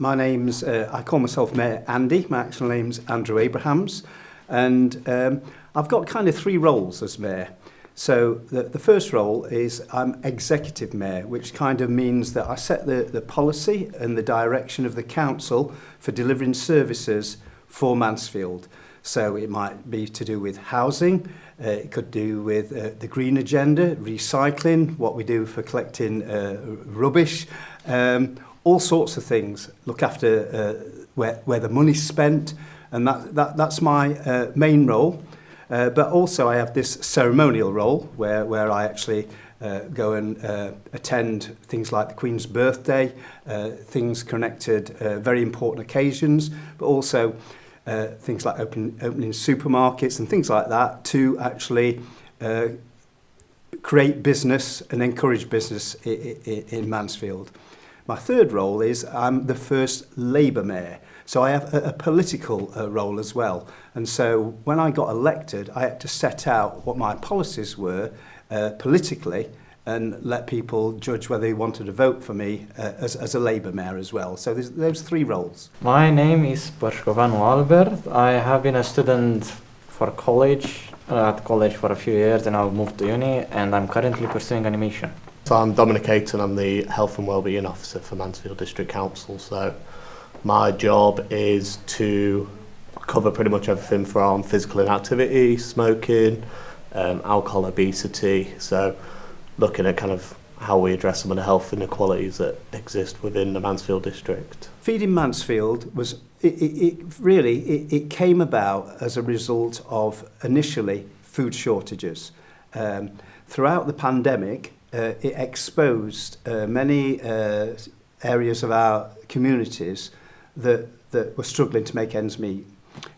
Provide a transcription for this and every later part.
My name's, I call myself Mayor Andy. My actual name's Andrew Abrahams. And I've got kind of three roles as Mayor. So the first role is I'm Executive Mayor, which kind of means that I set the policy and the direction of the council for delivering services for Mansfield. So it might be to do with housing, it could do with the green agenda, recycling, what we do for collecting rubbish, all sorts of things. Look after where the money's spent, and that's my main role. But also I have this ceremonial role where I actually go and attend things like the Queen's birthday, things connected, very important occasions, but also things like opening supermarkets and things like that to actually create business and encourage business in Mansfield. My third role is I'm the first Labour Mayor. So I have a political role as well. And so when I got elected, I had to set out what my policies were politically and let people judge whether they wanted to vote for me as a Labour Mayor as well. So there's those three roles. My name is Părșcovanu Albert. I have been a student for college, at college for a few years, and I've moved to uni, and I'm currently pursuing animation. So I'm Dominic Ayton, I'm the Health and Wellbeing Officer for Mansfield District Council. So my job is to cover pretty much everything from physical inactivity, smoking, alcohol, obesity. So looking at kind of how we address some of the health inequalities that exist within the Mansfield district. Feeding Mansfield was, it came about as a result of initially food shortages. Throughout the pandemic, it exposed many areas of our communities that were struggling to make ends meet.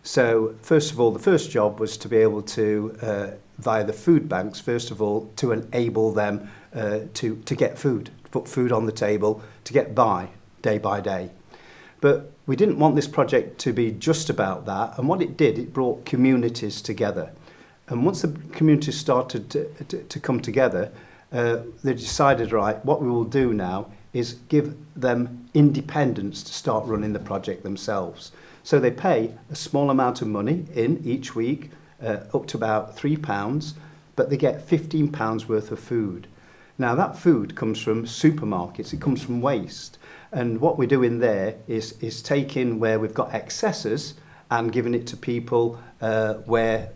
So first of all, the first job was to be able to, via the food banks, first of all, to enable them to get food, to put food on the table, to get by day by day. But we didn't want this project to be just about that, and what it did, it brought communities together. And once the communities started to come together, they decided, right, what we will do now is give them independence to start running the project themselves. So they pay a small amount of money in each week, up to about £3, but they get £15 worth of food. Now that food comes from supermarkets, it comes from waste. And what we're doing there is taking where we've got excesses and giving it to people where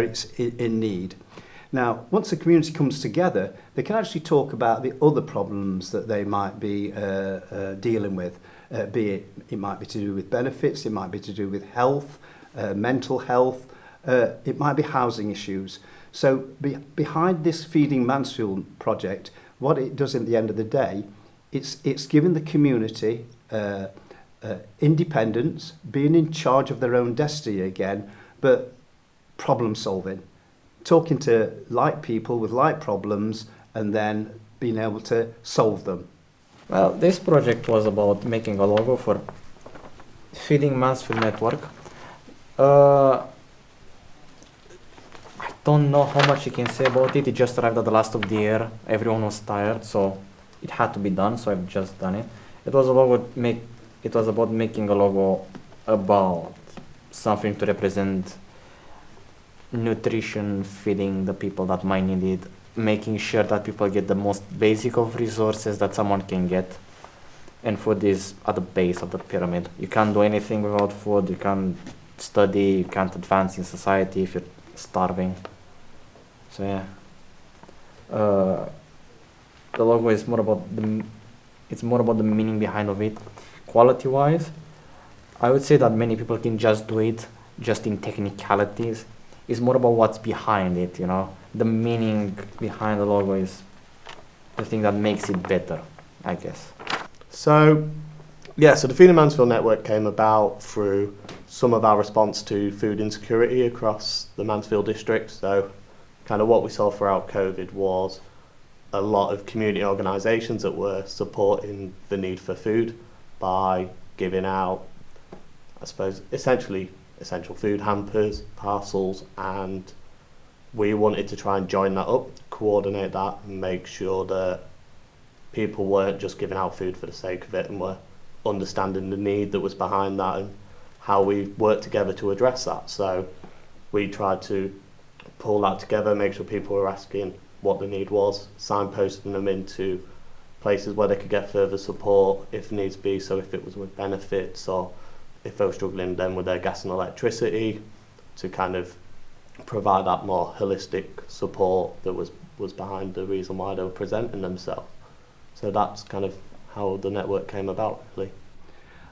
it's in need. Now, once the community comes together, they can actually talk about the other problems that they might be dealing with. It might be to do with benefits, it might be to do with health, mental health, it might be housing issues. So behind this Feeding Mansfield project, what it does at the end of the day, it's giving the community independence, being in charge of their own destiny again, but problem solving. Talking to like people with like problems and then being able to solve them. Well, this project was about making a logo for Feeding Mansfield Network. I don't know how much you can say about it. It just arrived at the last of the year. Everyone was tired, so it had to be done, so I've just done it. It was about making a logo about something to represent nutrition, feeding the people that might need it, making sure that people get the most basic of resources that someone can get. And food is at the base of the pyramid. You can't do anything without food, you can't study, you can't advance in society if you're starving. So yeah. The logo is more about the meaning behind of it. Quality-wise, I would say that many people can just do it just in technicalities. It's more about what's behind it, you know. The meaning behind the logo is the thing that makes it better, I guess. So the Feeding Mansfield Network came about through some of our response to food insecurity across the Mansfield district. So kind of what we saw throughout COVID was a lot of community organisations that were supporting the need for food by giving out, I suppose, essentially essential food hampers, parcels, and we wanted to try and join that up, coordinate that, and make sure that people weren't just giving out food for the sake of it and were understanding the need that was behind that and how we worked together to address that. So we tried to pull that together, make sure people were asking what the need was, signposting them into places where they could get further support if needs be, so if it was with benefits or if they were struggling then with their gas and electricity, to kind of provide that more holistic support that was behind the reason why they were presenting themselves. So that's kind of how the network came about, really.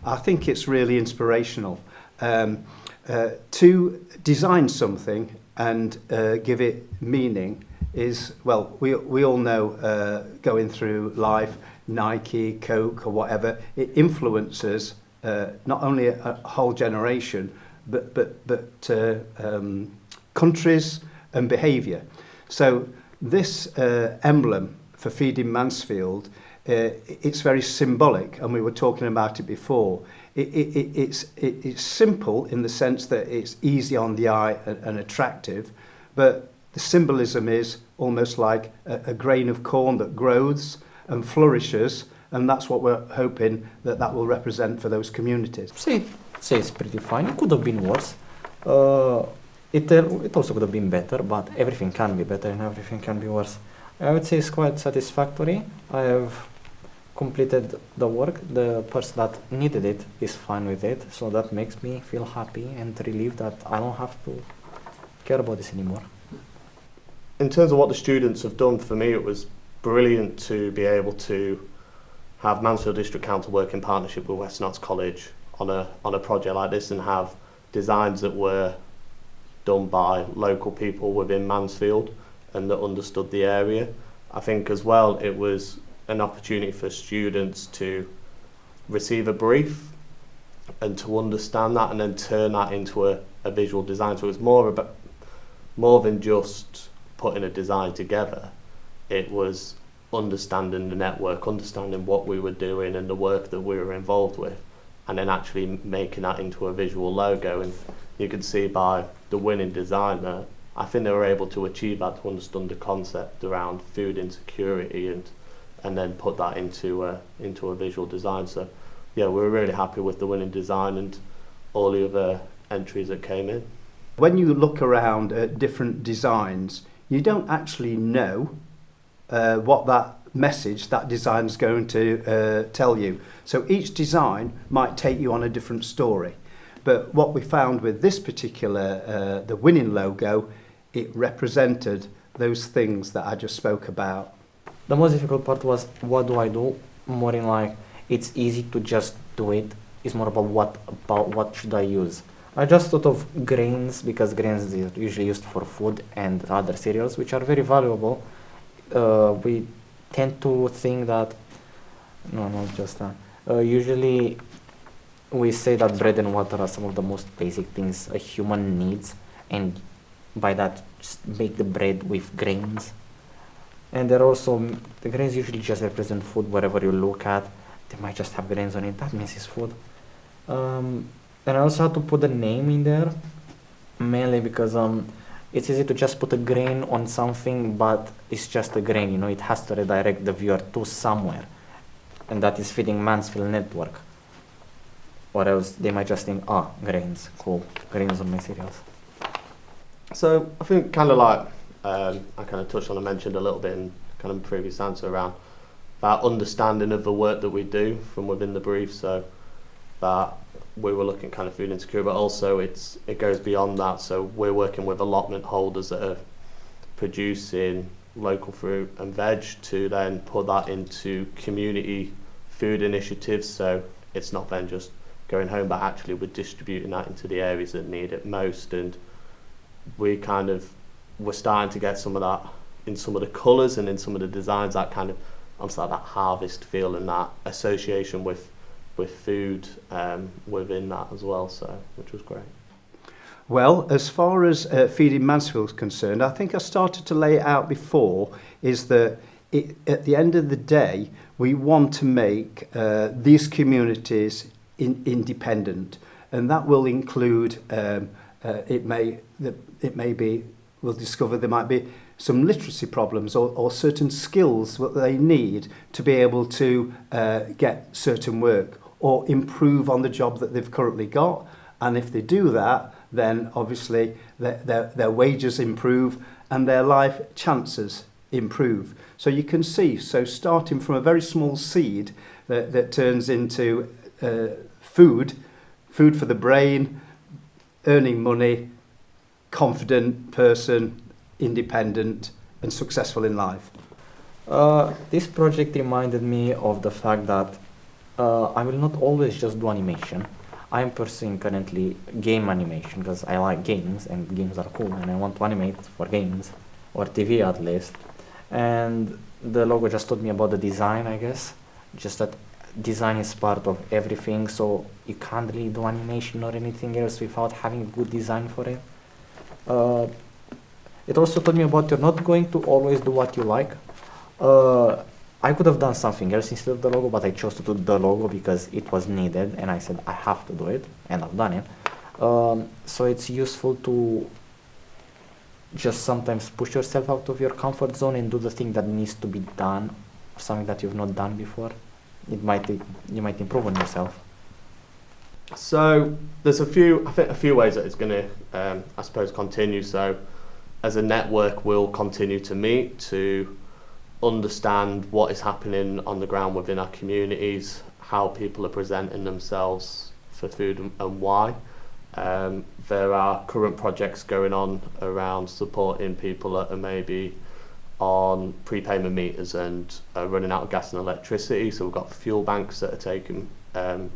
I think it's really inspirational to design something and give it meaning. Is, well, we all know going through life, Nike, Coke or whatever, it influences not only a whole generation but countries and behaviour. So this emblem for Feeding Mansfield, it's very symbolic, and we were talking about it before. It's simple in the sense that it's easy on the eye and attractive, but the symbolism is almost like a grain of corn that grows and flourishes, and that's what we're hoping that will represent for those communities. Say it's pretty fine. It could have been worse. It also could have been better, but everything can be better and everything can be worse. I would say it's quite satisfactory. I have completed the work. The person that needed it is fine with it, so that makes me feel happy and relieved that I don't have to care about this anymore. In terms of what the students have done, for me it was brilliant to be able to have Mansfield District Council work in partnership with Western Arts College on a project like this and have designs that were done by local people within Mansfield and that understood the area. I think as well it was an opportunity for students to receive a brief and to understand that and then turn that into a visual design. So it was more than just putting a design together. It was understanding the network, understanding what we were doing and the work that we were involved with, and then actually making that into a visual logo. And you could see by the winning designer, I think they were able to achieve that, to understand the concept around food insecurity and then put that into a visual design. So yeah, we were really happy with the winning design and all the other entries that came in. When you look around at different designs, you don't actually know what that message that design is going to tell you. So each design might take you on a different story. But what we found with this particular, the winning logo, it represented those things that I just spoke about. The most difficult part was, what do I do? More in like, it's easy to just do it. It's more about what should I use. I just thought of grains, because grains are usually used for food, and other cereals, which are very valuable. We tend to think that, no, not just that. Usually we say that bread and water are some of the most basic things a human needs, and by that just make the bread with grains. And they're also, the grains usually just represent food wherever you look at. They might just have grains on it, that means it's food. And I also had to put a name in there, mainly because it's easy to just put a grain on something, but it's just a grain, you know, it has to redirect the viewer to somewhere. And that is Feeding Mansfield Network. Or else they might just think, grains, cool, grains on my cereals. So I think kind of like, I kind of touched on and mentioned a little bit in kind of previous answer around that understanding of the work that we do from within the brief. So that we were looking at kind of food insecurity, but also it goes beyond that. So we're working with allotment holders that are producing local fruit and veg to then put that into community food initiatives. So it's not then just going home, but actually we're distributing that into the areas that need it most. And we're starting to get some of that in some of the colours and in some of the designs, that kind of almost like that harvest feel and that association with food within that as well, so which was great. Well, as far as Feeding Mansfield is concerned, I think I started to lay it out before, is that at the end of the day, we want to make these communities independent, and that will include, it may be, we'll discover there might be some literacy problems or certain skills that they need to be able to get certain work, or improve on the job that they've currently got. And if they do that, then obviously their wages improve and their life chances improve. So you can see, so starting from a very small seed that turns into food for the brain, earning money, confident person, independent and successful in life. This project reminded me of the fact that I will not always just do animation. I am pursuing currently game animation because I like games and games are cool and I want to animate for games or TV at least. And the logo just told me about the design, I guess. Just that design is part of everything, so you can't really do animation or anything else without having a good design for it. It also told me about you're not going to always do what you like. I could have done something else instead of the logo, but I chose to do the logo because it was needed and I said I have to do it, and I've done it. So it's useful to just sometimes push yourself out of your comfort zone and do the thing that needs to be done, or something that you've not done before. You might improve on yourself. So there's a few ways that it's going to, I suppose, continue. So as a network, we'll continue to meet to understand what is happening on the ground within our communities, how people are presenting themselves for food and why. There are current projects going on around supporting people that are maybe on prepayment meters and are running out of gas and electricity. So we've got fuel banks that are taking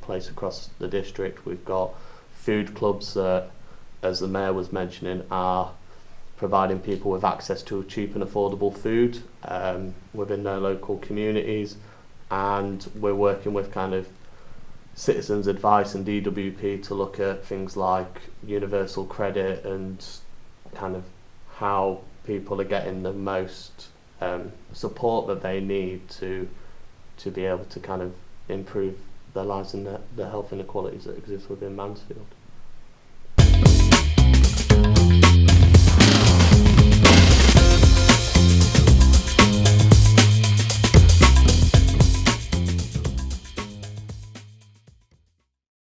place across the district. We've got food clubs that, as the Mayor was mentioning, are providing people with access to cheap and affordable food within their local communities. And we're working with kind of Citizens Advice and DWP to look at things like universal credit and kind of how people are getting the most support that they need to be able to kind of improve their lives and the health inequalities that exist within Mansfield.